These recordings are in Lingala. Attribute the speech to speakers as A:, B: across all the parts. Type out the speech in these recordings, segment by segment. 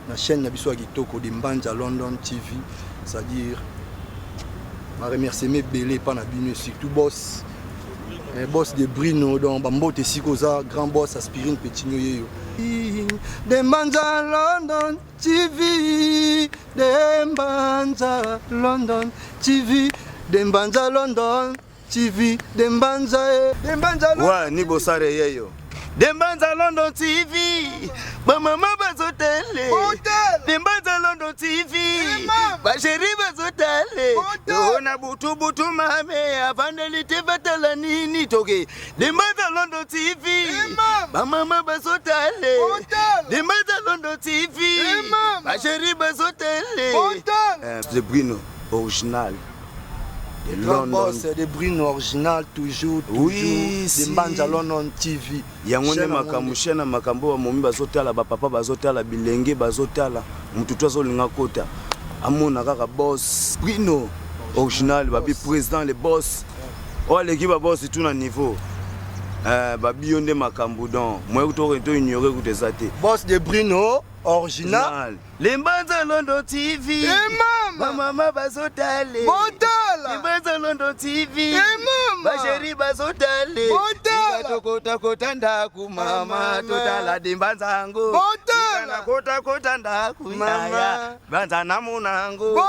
A: la chaîne Nabiso Agitoko de Mbanja London TV, c'est-à-dire je remercie mes belés par Nabino, surtout boss. Boss de Brino, donc Bambote Sikoza, grand boss Aspirine Petigno. De Mbanja London TV, de Mbanja London TV, de Mbanja London TV, de Mbanja London.
B: Ouais, ni bossare yeyo. De Mbanja London TV, ba mama bazotele. De Mbanja London TV, ba chérie bazotele. On butu butu mame, avandelite batala nini toke. De Mbanja London TV, ba mama bazotele. De Mbanja London TV, ba chérie bazotele. C'est Bruno original.
A: Le grand boss de Bruno original, toujours.
B: Oui,
A: de Mbanja London TV.
B: Yangone makamushena makambo wa momi bazotala ba papa bazotala bilenge bazotala mututu azolinga kota amona kaka boss Bruno original babi président le boss o l'équipe ba boss tout na niveau babi yonde makambo don moi to ignorer ku tesate
A: boss de Bruno original
B: le Mbanja London TV mama bazotale le Mbanja London TV ba chérie bazotale kota kota ndaku mama totala de Mbanzango kota kota ndaku mama banza namunango.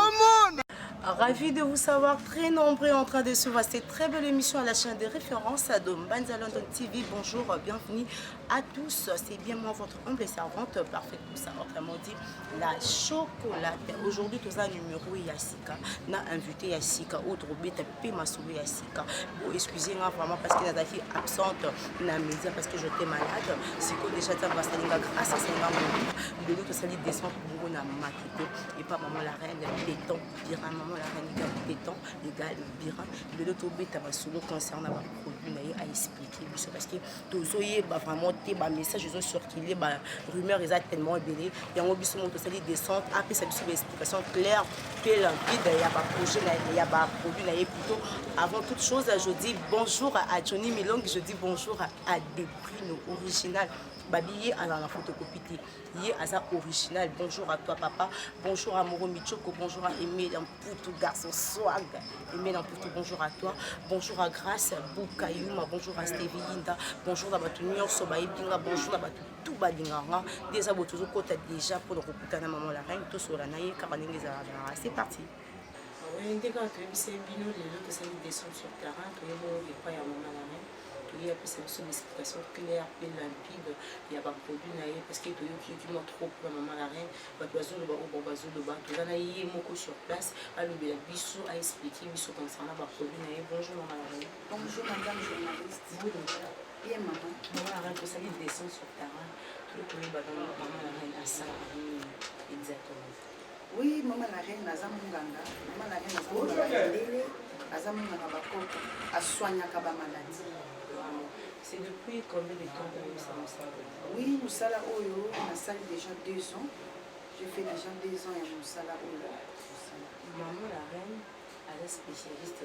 C: Ravi de vous savoir très nombreux en train de suivre cette très belle émission à la chaîne de référence de Mbanja London TV. Bonjour, bienvenue à tous. C'est bien moi, votre humble servante, parfaite pour ça, autrement dit, la chocolate. Aujourd'hui, tout ça numéro Yassika. N'a invité Yassika, autre bête, Pema Soube Yassika. Bon, excusez-moi vraiment parce que la fille absente, n'a média parce que j'étais malade. C'est que déjà, ça va s'aligner grâce à ça. Le lot, ça dit descendre pour vous, n'a maquillé. Et pas maman la reine, béton, pirate, maman la reine béton, légal, biran. Le lot au bête, solo concernant le produit, à expliquer. Parce que tous les vraiment des messages ils ont circulé, rumeurs ils ont tellement ébélé. Il y a un bis monte ça dit descente. Après ça une explication claire, limpide. Il y a pas projet, il y a pas produit, il y a plutôt. Avant toute chose, je dis bonjour à Johnny Milong, je dis bonjour à Debrino original. Babillé à la photocopie, yé à ça original. Bonjour à toi papa, bonjour à Moro Michoko, bonjour à Aimé dans tout garçon swag, Aimé dans tout bonjour à toi, bonjour à Grace Boukayuma, bonjour à Stevie Yinda, bonjour à Batunio Sobaïbinga, bonjour à tout Badingara, déjà Botozo Kota déjà pour le recruter à maman la reine, tout sur la naïe, c'est parti. Oui, dès quand tu es bien, les autres ça descend sur le terrain, tu es bon, il n'y a pas à maman la reine. Il y a une explication claire et limpide. Il y a pas de produit parce que tu as trop pour maman la reine. Tu as sur place. Alors, il y a bisous à expliquer, bisous concernant le produit. Bonjour maman la reine.
D: Bonjour madame journaliste. Bien maman.
C: Maman la reine, pour ça, il descend sur le terrain. Tout le monde maman la reine à ça. Exactement.
D: Oui, maman la reine, Nazam Munganga. Maman la reine, Nazam Munganga. Nazam Munganga Bakoko. A soigner Kaba maladie.
C: C'est depuis combien de temps que vous savez ça?
D: Oui, nous sommes là, on a salé déjà 2 ans. J'ai fait déjà 2 ans et nous sommes là.
C: Maman la reine, elle est spécialiste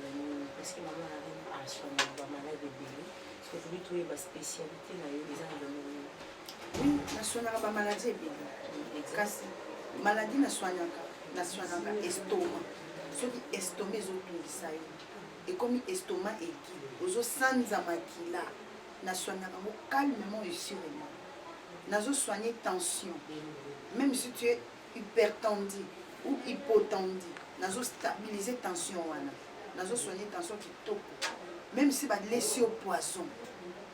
C: parce que maman la reine a soigné les malades de bébé. Parce que vous trouvez la spécialité dans les années.
D: Oui, nous soignons la maladie de bébé. Maladie nous soignons l'estomac. Ceux qui estomac ils ont tout ça. Et comme l'estomac est qui, aux sans amakila. Nous soignons calmement et sûrement. Nous soignons tension. Même si tu es hypertendu ou hypotendu, nous stabiliser tension. Nous soignons tension qui top. Même si tu laisses au poison,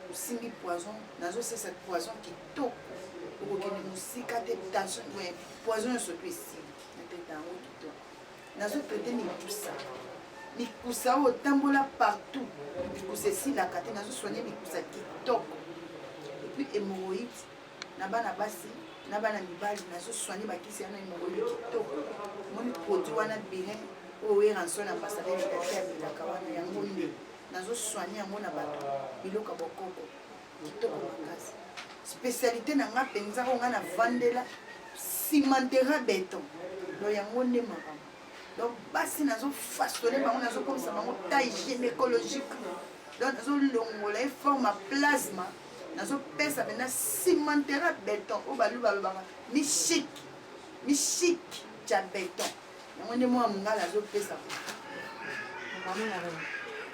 D: ou si tu poison, nous c'est cette poison qui top. Pour que nous cicatrices tension, poison surtout ici. Nous traitons tout ça. Ni kusa o tambola partout. Kusa si la kate nazo soigner ni kusa TikTok. Et puis hémorroïde na bana basi na bana mibali nazo soigner ba kisi na hémorroïde TikTok. Moni produit wana bien o we ranson ambassadeur de terre la kawana yango nde nazo soigner ngo na bato biloka bokoko TikTok makasi. Spécialité na nga penza ko nga na vandela cimentera béton. Do yango nde makama. Donc, si nous avons façonné, nous avons comme ça, une taille gynécologique. Donc, nous avons une forme à plasma. Nous avons fait ça, nous avons cimenté béton. Ni chic. chic tya béton yango nde mwana mongala azopesa
C: Maman la reine,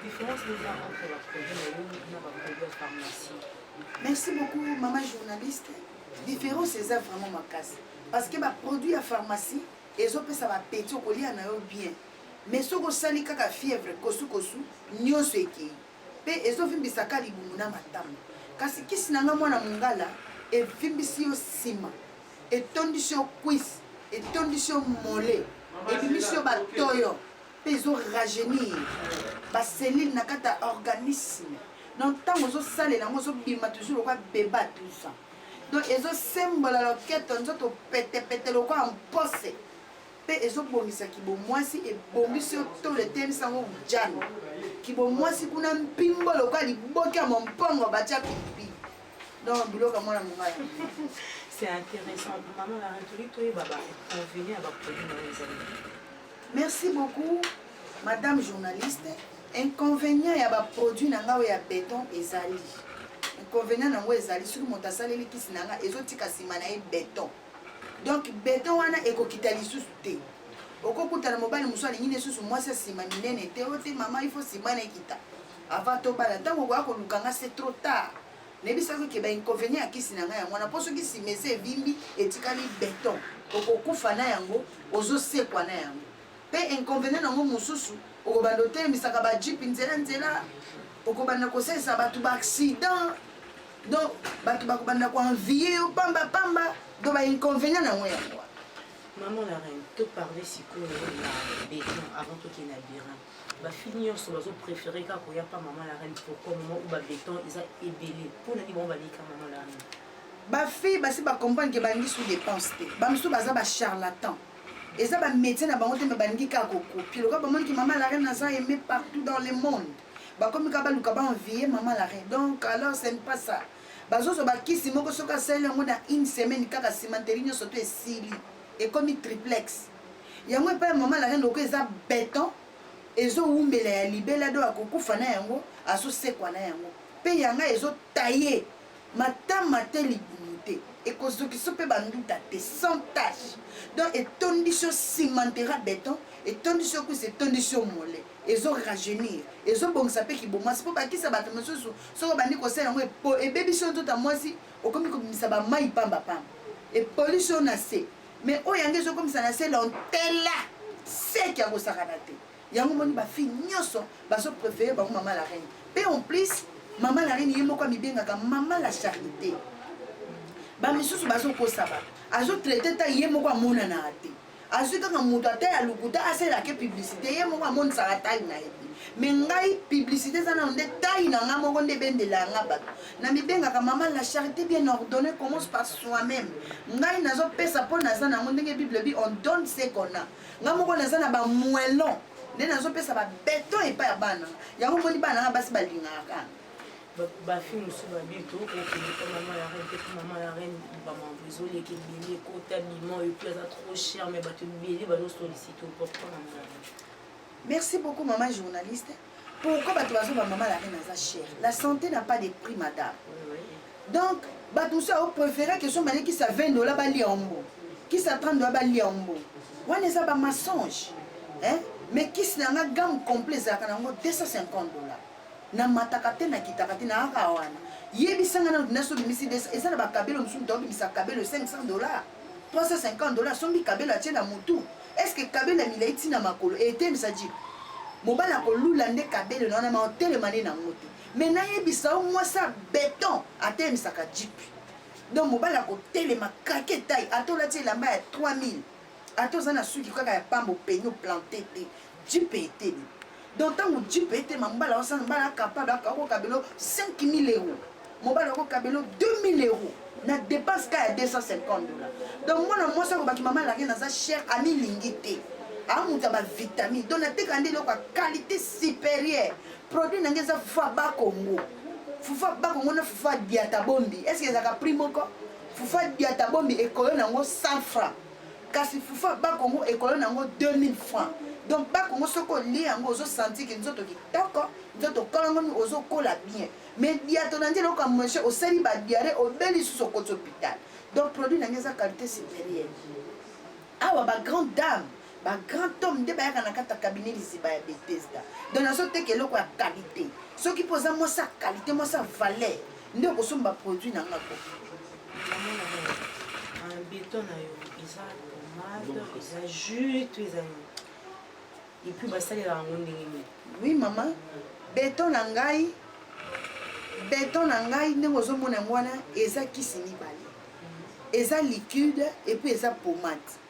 C: différence déjà entre la produit et la produit pharmacie.
D: Merci beaucoup maman journaliste. Différence eza vraiment makasi parce que baproduit ya pharmacie ezopesa bapeti okolia na yo bien mais soki osali kaka fièvre kosukosu nyonso ekei mpe ezovimbisaka libumu na matama kasi kisi na nga mwana mongala evimbisi yo nsima etondisi yo cuisse etondisi yo mole ebimisi yo batoyo mpe ezorajeunir baselile na kati ya organisme donc ntango ozosalela yango ozobima toujours lokwa beba tout ça donc ezosembola loketo nzoto petepete lokwa mpose mpe ezobongisa kibomwasi ebongisi yo tolo etemisi yango jano kibomwasi kuna mpimbo lokwa liboki ya mompongo batya pipi donc biloko mwana mongala
C: C'est intéressant. Maman la reine, tu es baba, on venait à produire dans les amis.
D: Merci beaucoup madame journaliste. Inconvénient ya baproduit na nga ya béton ezali inconvénient nango ezali soki moto asaleli kisi na nga ezotika nsima na ye béton donc béton wana ekokita lisusu te okokutana mobali mosu alingi lisusu mwasi nsima minene te o te mama ifo nsima na ekita avant tobala ntango okoya kolukanga c'est trop tard nebisaki ke bainconvénient ya kisi na nga yango wana mpo soki nsima ese evimbi etikali béton okokufa na yango ozosekwa na yango mpe inconvénient nango mosusu okobanda otemisaka bajipi nzela okobanda kosalisa bato baaccident donc bato bakobanda koenvie yo pambapamba donc bainconvénient nango yango
C: Maman la reine, tu parlais si que la béton avant tout qu'il y ait un birin. Bah finir sur les autres préférés quand il n'y a pas maman la reine pourquoi au moment où bah béton ils ont ébélé pour nous dire bon bah dire maman la reine.
D: Bah fille bah si bah comprendre que bah ngi sous dépense te bah msou bah ça bah charlatan et ça bah médecin na bango te bah ngi ka copier le cas bah qui maman la reine na ça aimé partout dans le monde bah comme ka bah luka bah envier maman la reine donc alors ce n'est pas ça bah zo bah kisi moko soka sele ngo na une semaine kaka cimenterie surtout esili et comme triplex yango pa maman la reine loko eza béton ezo umbela ya libela do akokufa na yango aso sekwa na yango pe yanga ezo tailler matama te libumu te ekozoki so pe banduta te sans tache donc etondisio cimentera béton etondisio kuisi etondisio mole ezo rajeunir ezo bongisa pe kibomasi mpo bakisa bato mosusu soko bandi kosala yango ebebisio nzota mwasi okomi kobimisa bamai pambapamba epolisio na se mais oyo yango ezokomisa na se lontela seki ya kosakana te yango moni bafille nyonso bazopréféré bango mama la reine mpe en plus mama la reine ye moko amibengaka mama la charité bamisusu bazokosaba azotraite ta ye moko amonana te azwi kaka moto ata ya lukuta asalelake publicité ye moko amonisaka tai na ye te me ngai publicité eza nano nde tai na nga moko nde ebendela yanga bato na mibengaka mama la charité bien ordonnée commence par soi-même ngai nazopesa mpo naza nango ndenge bible bi on donne ce qu'on a nga moko naza na bamoelon nde nazopesa babeton epai ya bana yango moni bana nga basi balingaka
C: Bah fille mosusu babi tokokende mpo maman la reine te mpo maman la reine bamambo ezoleka ebele ekota bima et puis eza trop cher mais bato ebele bazosollicite pourquoi maman la reine.
D: Merci beaucoup maman journaliste. Pourquoi bato bazoba maman la reine aza cher? La santé n'a pas de prix madame. Donc bato mosusu aopréféré que so mane kisa $20 balia ombo kisa $30 balia ombo wana eza bamensonge mais kisi na nga gamme complet ezalaka nango $250 na mataka te na kitaka te na aka wana yebisanga na ordina so bimisi eza na bakabelo mosusu moto akobimisa kabelo $500 $350 sombi kabelo atie na motu est ce que kabelo ya milai ntina makolo etemisa jipe mobali akolula nde kabelo na wana ma otelema nde nango te me nayebisa o mwasi ya beton atelemisaka jipe donc mobali akotelema krake tai ata olati elamba ya 3000 ata oza na suki kaka ya pamba openye oplante te jipe eteli donc ntango jipe etema mobali aosana mobali akapable akokabelo 5000 €, mobali akokabelo 2000 € na dépense ka ya $250 donc mwana mwasi akobaki mama la reine aza cher amilingi te amuta bavitamine donc nateka nde eloko ya qualité supérieure produit nange eza fufu ya bakongo na fufu ya diata bombi est ce que ezalaka prix moko fufu ya diata bombi ekolo nango 100 francs kasi fufu ya bakongo ekolo nango 2000 francs donc bakongo soki olia yango ozosentir ke nzoto kitoko nzoto kolango ozokola bien mais diato na nde eloko ya monsieur osali badiare obeli lisusu okoti hôpital donc produit nange eza qualité supérieure awa bagrande dame bagrand homme nde bayaka na kati ya cabinet liziba ya Bethesda donc nazoteka eloko ya qualité soki mpo oza mwasi ya qualité mwasi ya valeur nde okosomba produit na nga ko
C: beton na yo eza pomade eza jus to eza et puis basalela yango ndenge nini
D: oui mama beton na ngai ndenge ozomona yango wana eza kisi mibale eza liquide et puis eza pomade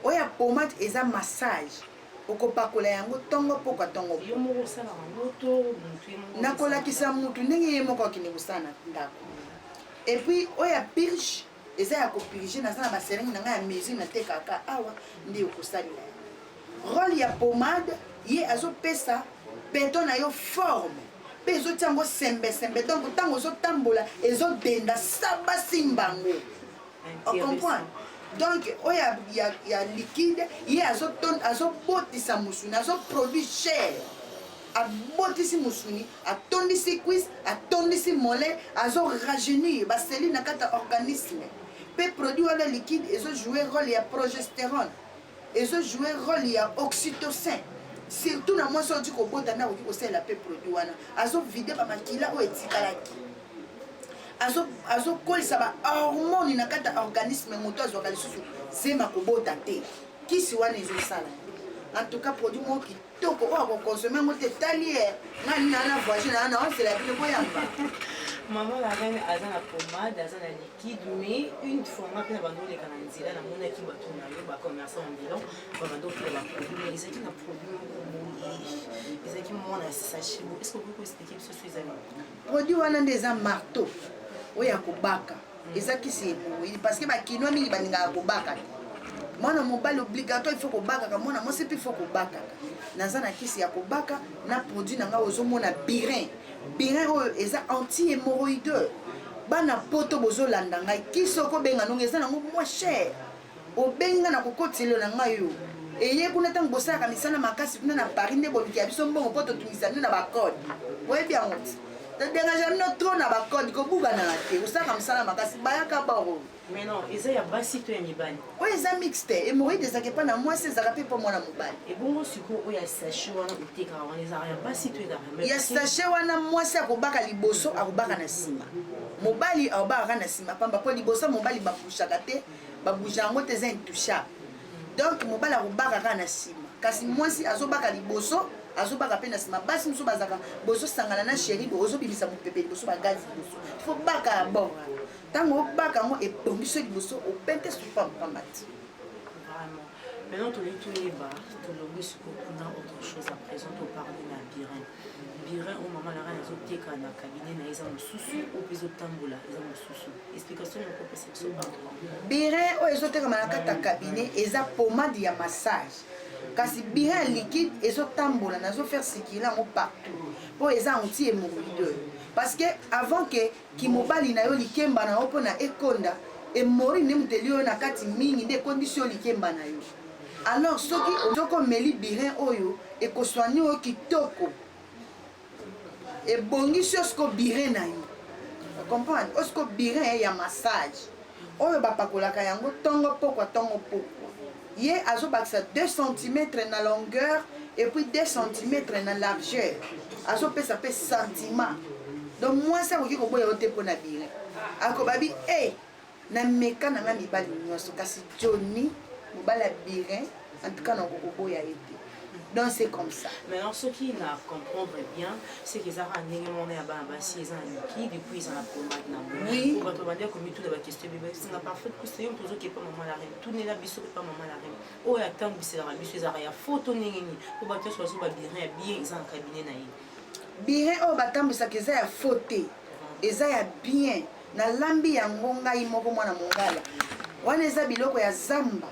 D: oyo ya pomade eza massage okopakola yango ntongo pokwa ntongo
C: yo moko osala yango to mutu ye moko
D: nakolakisa mutu ndenge ye moko akende kosala na ndako et puis oyo ya purge eza ya kopurge naza na baseringi na ngai ya mesure natekaka awa nde okosalela role ya pomade ye azopesa beton na yo forme mpe ezotia yango sembesembe donc ntango ozotambola ezodenda saba simbango ocomprendre donc oyo ya liquide ye azobotisa musuni azoproduit cher abotisi musuni atondisi cuisse atondisi mollet azorajeunir baseli na kati ya organisme mpe produit wana liquide ezojoue role ya progestérone ezojoue role ya oxytocin surtout na mwasi oti kobota nde akoki kosalela mpe produit wana azovide bamakila oyo etikalaki azokolisa bahormone na kati ya organisme moto azwaka lisusu zema kobota te kisi wana ezosala en tout cas produit moko kitoko oyo akokonsome yango te taliere ngani na voyage na ana osela bino boyamba
C: maman la reine aza na pomade aza na liquide mais une fois nga mpe na bando oleka na nzela namonaki bato na yo bacommerçant ambulant babando okila baproduit mais ezalaki na produit moko boye ezalaki mwana sachet bo est ce que okoki koexplike biso so ezali
D: produit wana nde eza marteau oyo ya kobaka eza kisi eboyi parce que bakinoa mingi balingaka kobaka te mwana mobali obligatoire ifo kobakaka mwana mwasi mpe ifo kobakaka naza na kisi ya kobaka na produit na ngai ozomona birin oyo eza anti-hémorroïdeux bana poto bozolanda ngai kisi okobenga nongo eza nango moins cher obenga na kokotelo na ngai yo eye kuna ntango bosalaka misala makasi kuna na paris nde boluki ya biso mbongo mpo totungisa bino na bacode boyebi yango ti todengaja bino tro na bacode kobukanaka te osalaka mosala makasi bayaka baro
C: mais non eza ya basi to ya mibali
D: oyo eza mixte hémorroïde ezalaka epa na mwasi ezalaka mpe mpo mwana mobali
C: ebongo sikoyo oyo ya sachet wana otekaka wana ezalaka ya basi to ezalaka
D: ya sachet wana mwasi akobaka liboso akobaka na nsima mobali akobakaka na nsima pamba mpo liboso mobali babushaka te babuja yango te eza intouchable donc mobali akobakaka na nsima kasi mwasi azobaka liboso azobaka mpe na nsima basi mosusu bazalaka bozosangana na sheri ozobimisa mopepe liboso bagazi liboso ifo baka ya bor ntango obaka yango ebongiso liboso opente supapamba ti
C: vraiment maintenant toyeba tolobi sikoyo kuna autre chose à présent toparle na birin oyo mama na reine azoteka na cabinet na ye eza mosusu oyo mpe ezotambola eza mosusu explication yango kopesa biso
D: birin oyo ezotekama na kati ya cabinet eza pomade ya massage kasi birin ya liquide ezotambola nazofaire circuler yango partout mpo eza anti-hémorroïdeux parce que avant ke kimobali na yo likemba na yo mpo na ekonda emori nde moteli oyo na kati mingi nde ekondisi yo likemba na yo alors soki ozokomeli birin oyo ekoswani oyo kitoko ebongisi osiko birin na yo comprendre osiko birin ya massage oyo bapakolaka yango ntongo pokwa ye azobakisa 2 cm na longueur et puis 2 cm na largeur azopesa mpe sentiment donc mwasi akoki koboya yo te mpo na birin akobabi na meka na nga mibali nyonso kasi joni mobali ya birin en tout cas nakokoboya ye te donc c'est comme ça
C: maintenant ce qui na comprendre bien c'est que ezalaka ndenge mona ya bana basi eza na liquide et puis eza na pomade na
D: oui
C: bato bandi komituna bakestion bebasinga parfait kusa yo moto ozokepa mama la reine tunela biso kepa mama la reine oyo atambiselaka biso ezalaka ya foto ndenge nini po bato nyonso bazo babirin ya bien eza na cabinet na ye
D: birin oyo batambwisaka eza ya fo te eza ya bien nalambi yango ngai moko mwana mongala wana eza biloko ya zamba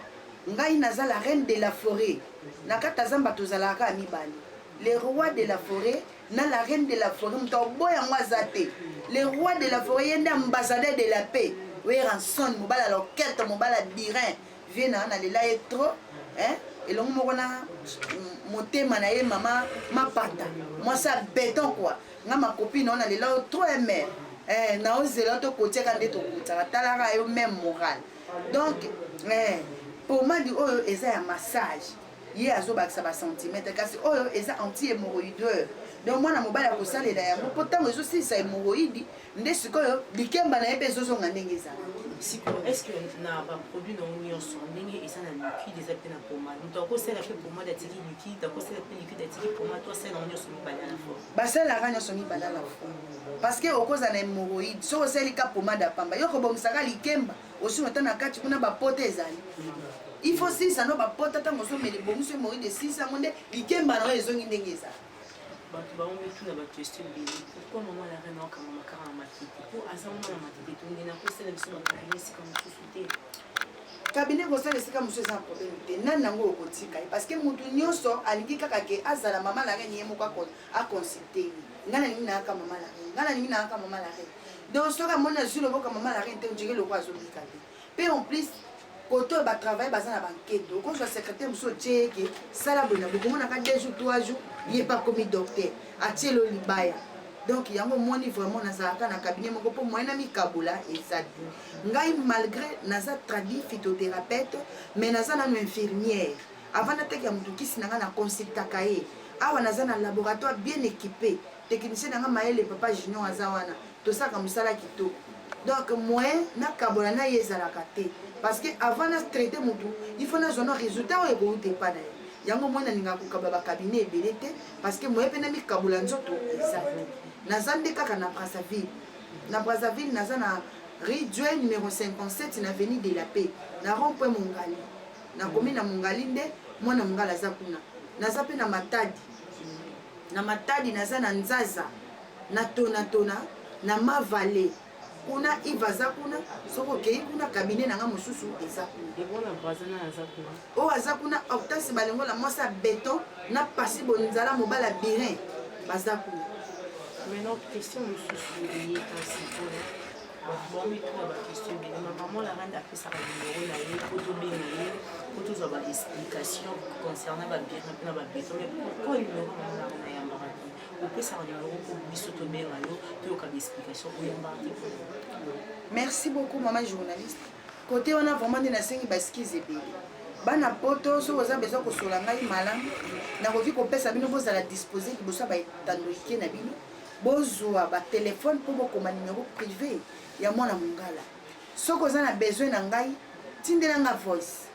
D: ngai naza la reine de la forêt na kati ya zamba tozalaka ya mibale le roi de la forêt na la reine de la forêt moto oboya yango aza te le roi de la forêt ye nde ambassadeur de la paix weranson mobala lokete mobala birin vie na na lela ye trop elongo moko na motema na ye mama mapata mwasi ya beton kua nga makopine ona lela yo trop amer naozela tokotiaka nde tokutaka talaka yo même moral donc pomade oyo eza ya massage ye azobakisa ba centimètre kasi oyo eza anti-hémorroïdeur donc mwana mobali akosalela yango mpo ntango ezosilisa hémorroïde nde sikoyo likemba na ye mpe ezozonga ndenge ezala.
C: Est-ce que na baproduit nango nyonso ndenge eza na liquide eza mpe na pomade moto akosala mpe pomade atiki liquide akosala mpe liquide atiki pomade to asala nango nyonso mibale à la fois
D: basalaka nyonso mibale à la fois parce que okoza na hémorroïde soki osalika pomade apamba yo kobongisaka likemba osino ata na kati kuna bapote ezali il faut silisa no bapota ntango osomela ebongiso hémorroïde esilisa yango nde likemba na oyo ezongi ndenge ezala.
C: bato baometuna bakestion ebele pourkui mama la reine aokamamaka na matete po aza mwana matete tongena kosala biso bakabine esika mosusu te
D: kabine kosala esika mosusu eza problème te nani nango okotika ye parce que motu nyonso alingi kaka ke azala mama la reine ye moko aconsulte ye ngai nalingi nayaka mama la reine ngai nalingi nayaka mama la reine donc soki amoni azwi loboka mama la reine te ondire loko azobika te mpe en plus koto oyo batravaille baza na bankete okozwa secrétaire mosusu otie eke sala boye na bokomonaka 2 jours 3 jours ye pa komi docteur atie lo libaya donc yango moni vraiment nazalaka na cabinet moko mpo moyen na mikabola eza te ngai malgré naza tradi phytothérapeute mais naza nano infirmière avant nateki ya motu kisi na ngai na consultaka ye awa naza na laboratoire bien équipé technicien na ngai mayele papa junior aza wana tosalaka mosala kitoko donc moyen nakabola na ye ezalaka te parce que avant na traité motu il faut nazwa no résultat oyo ekouta epa na ye yango moyen nalingaka kokaba bakabinet ebele te parce que moyen mpe na mikabola nzoto eza naza nde kaka na Brazzaville naza na rue Dieu numéro 57 na avenue de la Paix na rond-point Mongali nakomi na Mongali nde mwana mongala aza kuna naza mpe na Matadi naza na Nzaza na Tona na Mavale kuna Iva aza kuna soki okei kuna kabine nanga mosusu eza kuna oyo aza kuna Octase balengola mwasa beton na pasi bonzala mobala birin baza kuna.
C: Maintenant, question mosusu liée kasi baomituna bakestion ebele maman la reine apres saka numero na ye po tobenga ye po tozwa baexplication concernant babirin mpe na babeton mais pourquoi numero maman la reine ayambaka te opesaka numero po biso tobenga yo toyoka baexplication oyambaka te.
D: Merci beaucoup maman journaliste côté wana vraiment nde nasengi baskize ebele bana poto soki oza besoin kosola ngai malamu nakoki kopesa bino bozala dispose liboso ya baetandoike na bino bozwa batelefone mpo bokoma numero privé ya mwana mongala soki oza na besoin na ngai tindela nga voice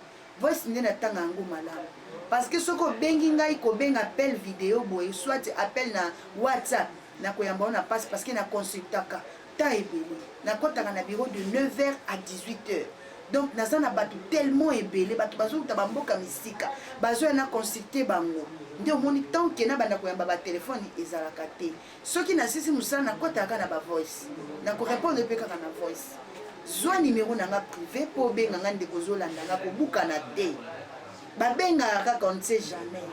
D: nde natanga yango malamu parce que soki obengi ngai kobenga appel vidéo boye soit appel na whatsapp nakoyamba o na passe parce que na consultaka ta ebele nakotaka na bureau de 9h à 18h donc naza na bato tellement ebele bato bazoluta bamboka misika bazoya na consulter bango nde omoni tanke na banda koyamba batelefone ezalaka te soki nasisi mosala nakotaka na bavoice nakorépondre mpe kaka na voice zwa numero na nga privé mpo obenga nga ndeko ozolanda nga kobukana te babengaka kaka on ne sait jamais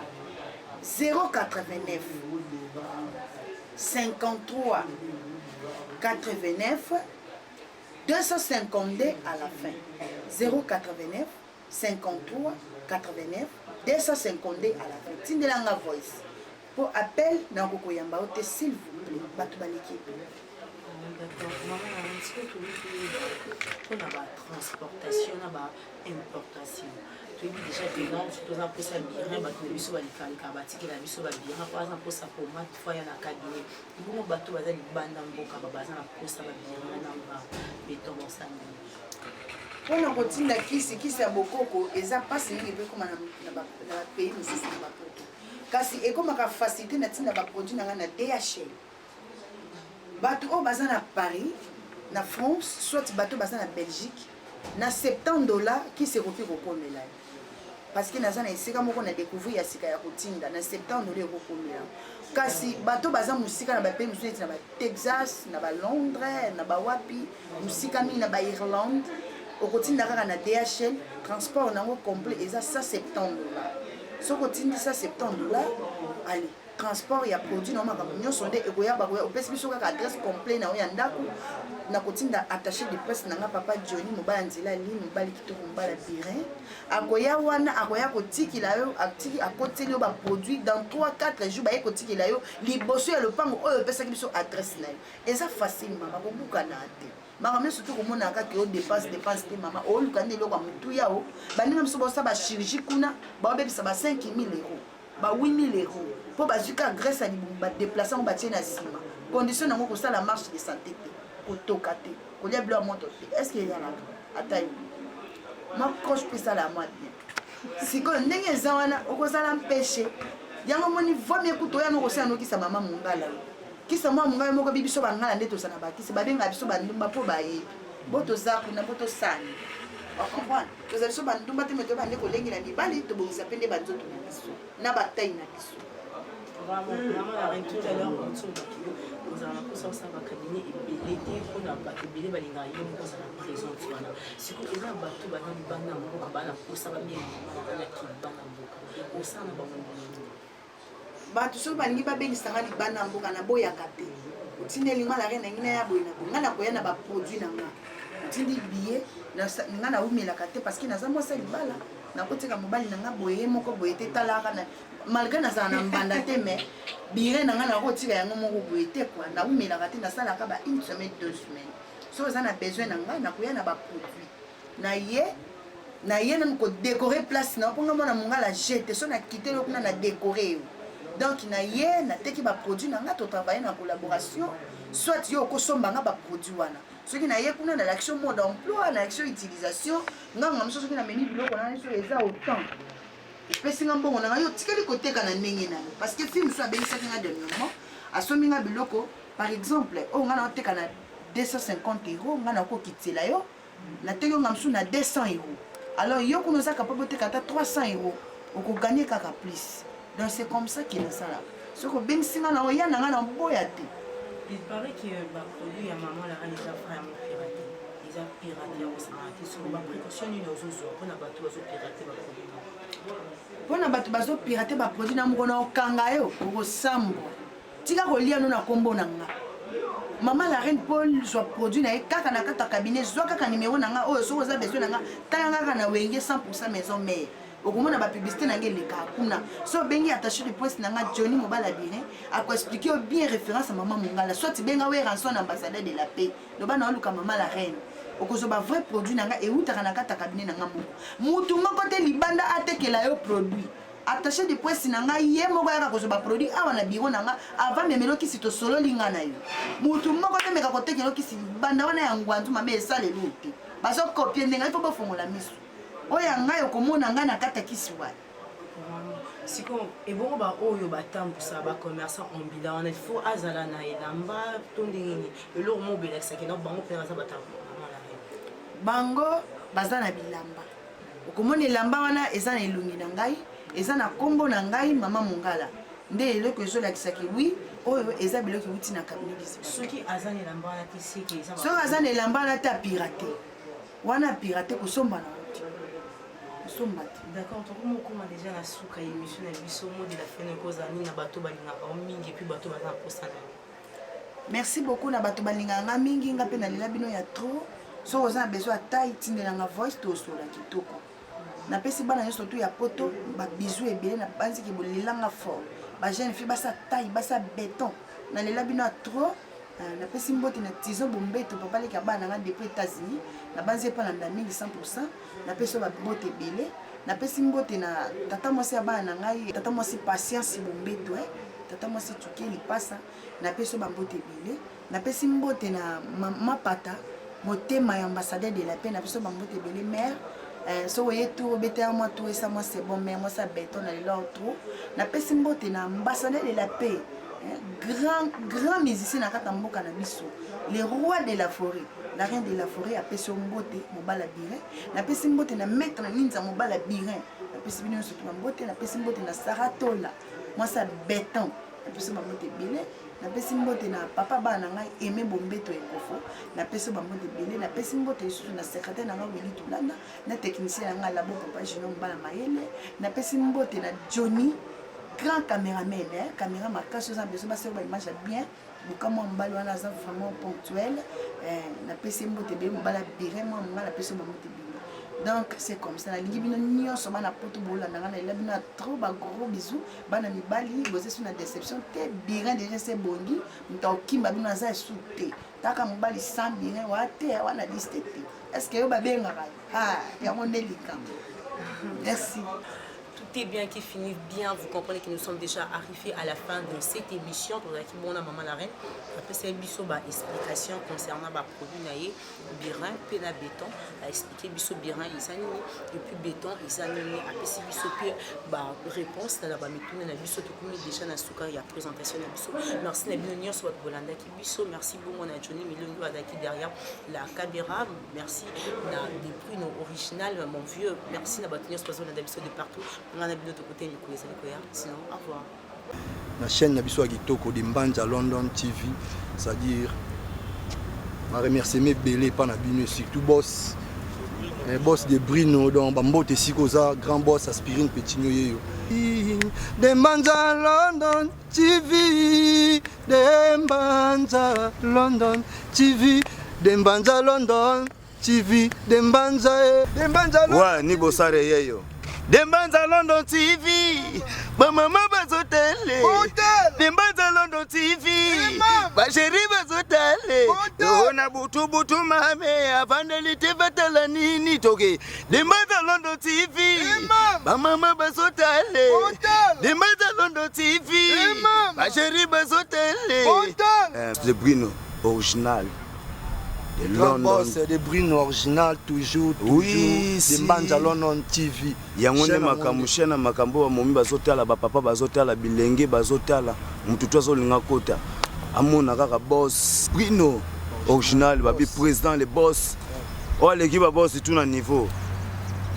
D: 089 53 89 252 à la fin 089 53 89 252 à la fin tindela nga voice pour appel na kokoyamba ote s'il vous plaît bato baleki
C: mpona batransportation na baimportation toyebi déjà violence toza mposa birin bato na biso balikalika batikela biso babirin mpo aza mposa pomade fo ya na kabine bongo bato baza libanda mboka baza na mposa babirin na babeton bosangani
D: mpona kotinda kisi ya bokoko eza mpasi mingi mpe ekoma na bapays mosusu na bapoto kasi ekomaka facilité na ntina baproduit na ngai na DHL bato oyo baza na Paris na France soit bato baza na Belgique na $70 kisi ekoki kokomela parce que naza na esika moko na découvrir ya sika ya kotinda na $70 ekokomela kasi bato baza mosika na bapays mosusu neti na Texas na Londres na wapi mosika mingi na Irlande okotinda kaka na DHL transport nango complet eza $170 soki otindi $170 allez transport ya produit na makambo nyonso nde ekoyaba opesi biso kaka adresse complet na oyo ya ndako na kotinda attaché de presse na nga papa Johnny mobala nzela lini mobali kitoko mobala birin akoya wana akoya kotikila yo akoteli yo baproduit dans 3-4 jours baye kotikila yo liboso ya lopango oyo opesaki biso adresse na yo eza facile mama kobukana te makambo surtout komona kaka o dépense te mama oluka nde eloko ya motu yao baninga biso bosala bachirurgie kuna baobebisa ba 5 000 euros ba 8 000 euros mpo bazwi ka grâce ya libumu badeplace yango batie na nsima condition yango kosala marche de santé te kotoka te kolia bilo ya moto te est ce que eyalaka ata yo macroche mpe esala ya mwa bien sikoyo ndenge eza wana okozala mpeshe yango moni vomi ekuta oyano kosala nokisa mama mongala kisa mwa mongala moko bibiso bangala nde tosana bakisi babengaka biso bandumba mpo bayebi bo toza kuna mpo tosani bakomprendre toza biso bandumba te me toyebande kolengela mibali tobongisa mpe nde banzoto na biso na batai na biso bato soki balingi babengisanga libanda ya mboka naboyaka te otindi elinga na reine ngina ya boye na boye nga na koya na baproduit na nga otindi billet nga naumelaka te parce que naza mwasa libala nakotika mobali na nga boye moko boye te talaka malgré nazala na mbanda te mais bire na nga nakotika yango moko boye te kua naumelaka te nasalaka ba 1 semaine 2 semaines soki oza na besoin na nga nakoya na baproduit na ye nanu kodécore place na mponga mona mongala jete so nakite lo kuna na décore yo donc na ye nateki baproduit na nga totravaille na collaboration soit yo okosombanga baproduit wana soki na ye kuna na l'action mode emploi na l'action utilisation nganga mosusu soki namemi biloko na biso eza autant epesinga mbongo na nga yo tikeli koteka na ndenge na yo parce que film so abengisaki nga dernièrement asombi nga biloko par exemple oyo nga na oteka na 250 euros nga na okokitela yo nateki yo nga mosusu na 200 euros alors yo kuna oza capable oteka ata 300 euros okoganye kaka plus. Donc c'est comme ça qu'il est ça là. Ce que ben si ngana oya na ngana boyate.
C: Il paraît que ba produit ya maman la les affaires ya piraté. Ils ont piraté au santé sur ba précaution ni nos ozo pour na bato bazo pirater ba produit.
D: Pour na bato bazo pirater ba produit na moko na okanga yo ko sambo. Tika ko lia no na kombo na nga. Maman la reine Paul soit produit na kaka na kata cabinet zo kaka numéro na nga o so za besoin na nga tanga kana wenge 100% maison mère. Okomona ba publicité na ngeleka kuna so bengi attaché de presse na nga Johnny Mobala Birin a ko expliquer bien référence à maman mongala soit benga we rançon ambassadeur de la paix do bana luka maman la reine okozo ba vrai produit na nga e utaka na kata cabinet na nga moko mutu moko te libanda atekela yo produit attaché de presse na nga ye moko ya kozo ba produit awa na bureau na nga avant memelo kisi to solo linga na yo mutu moko te meka kotekela kisi banda wana ya ngwanzu mame esale luti baso copier ndenga ifo bofongola misu oya ngai okomona ngai na kata kisiwa
C: siko ebongo ba oyo batambusa ba commerçant ambila on il faut azala na elamba tondengini eloko mo belakisa ke na bango pe baza batambusa
D: bango baza na bilamba okomona elamba wana eza na elongi na ngai eza na kombo na ngai mama mongala nde eloko ezolakisa ke oui oyo eza biloko euti na cabinet
C: soki aza na elamba wana te siki eza
D: soki aza na elamba wana te apirate wana apirate kosomba na
C: d'accord, donc on a déjà la souka émission de biso mot de la fin de cause ani na bato balinga ba mingi puis bato baza posana.
D: Merci beaucoup na bato balinga nga mingi nga pe na lela bino ya trop so oza besoin taille tindela nga voice to so la kitoko. Na pesi bana nyonso to ya poto ba bisou ebele na banzi ki bolelanga fort. Ba jeune fille basa taille basa béton na lela bino ya trop. Na pesi mbote na tizo bombeto papa leka bana nga depuis États-Unis na banzi pa na mingi 100% na pesi ba bote belé na pesi mbote na tata mwasi ya bana ngai tata mwasi patience bombeto tata mwasi tukeli pasa na pesi ba bote belé na pesi mbote na mapata motema ya ambassadeur de la paix na pesi ba bote belé mère so oye tout bete moi tout ça moi c'est bon mais moi ça béton na lelo trop na pesi mbote na ambassadeur de la paix grand musicien na kata mboka na biso le roi de la forêt la reine de la forêt apesi mbote Mobala Birin na pesi mbote na maître na ninza Mobala Birin na pesi bino surtout mbote na pesi mbote na Saratola moi ça béton na pesi mbote belé na pesi mbote na papa bana ngai aimé bombeto ekofo na pesi mbote belé na pesi mbote surtout na secrétaire na ngai Willy Tulanda na technicien na ngai labo papa Junior Mbala Mayele na pesi mbote na Johnny grand caméraman, caméra marquage aux ambitions, parce que l'image est bien. Beaucoup moins mbalo wana vraiment ponctuel. Na PC mbote be mbala bire moi la PC mbote bire. Donc c'est comme ça. Nalingi bino nyonso bana poto bolanda ngana ila bino trop ba gros bisous bana mibali boze sur na déception te birin déjà c'est bongi mta okimba bino za souté taka mobali sans birin wa te wana liste te. Est-ce que yo ba benga ba ah ya monelika. Merci.
C: Tout est bien qui finit bien. Vous comprenez que nous sommes déjà arrivés à la fin de cette émission. Pour qui bon maman la reine. Après c'est biso ba explication concernant ba produit naé birin pena béton a expliqué biso birin isanini et puis béton isanini après c'est biso pe ba réponse na ba mituna na biso to komi déjà na suka ya présentation na biso. Merci na bino nyonso ba bolanda ki biso. Merci beaucoup na Johnny Milongo adaki derrière la caméra. Merci na des prix original mon vieux. Merci na ba nyonso bazolanda biso de partout. Sinon, au revoir.
A: La chaîne Nabiso Kitoko de Mbanja London TV, c'est-à-dire, je remercie mes belés par Nabino, surtout boss. Boss de Brino, dans Bambote Sikoza, grand boss Aspirine Petit Noyo. De Mbanja London TV, de Mbanja London TV, de Mbanja London TV, de Mbanja London.
B: Ouais, ni bossare yeyo. Dembanza London TV, ba mama bazotele. Dembanza London TV, ba chéri bazotele. Ona butu butu mame, avandelite batala nini toke. Dembanza London TV, ba mama bazotele. Dembanza London TV, ba chéri bazotele. C'est Bruno original.
A: Le grand boss de Bruno original toujours
B: oui,
A: de Mbanja London TV.
B: Yangonde makamushena makambo wa momi bazotala ba papa bazotala bilenge bazotala mututu azolinga kota amona kaka boss Bruno original babi président le boss o l'équipe ba boss tout na niveau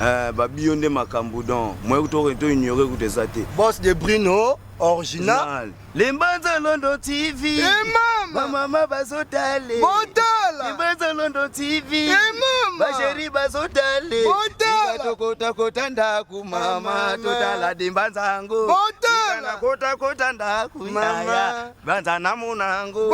B: babi yonde makambo don moi to ignorer ku desate
A: boss de Bruno original
B: le Mbanja London TV mama bazotale Mbanja London TV ba chéri bazotale kota kota ndaku mama totala dimbanza ngo kota kota ndaku mama banza namunango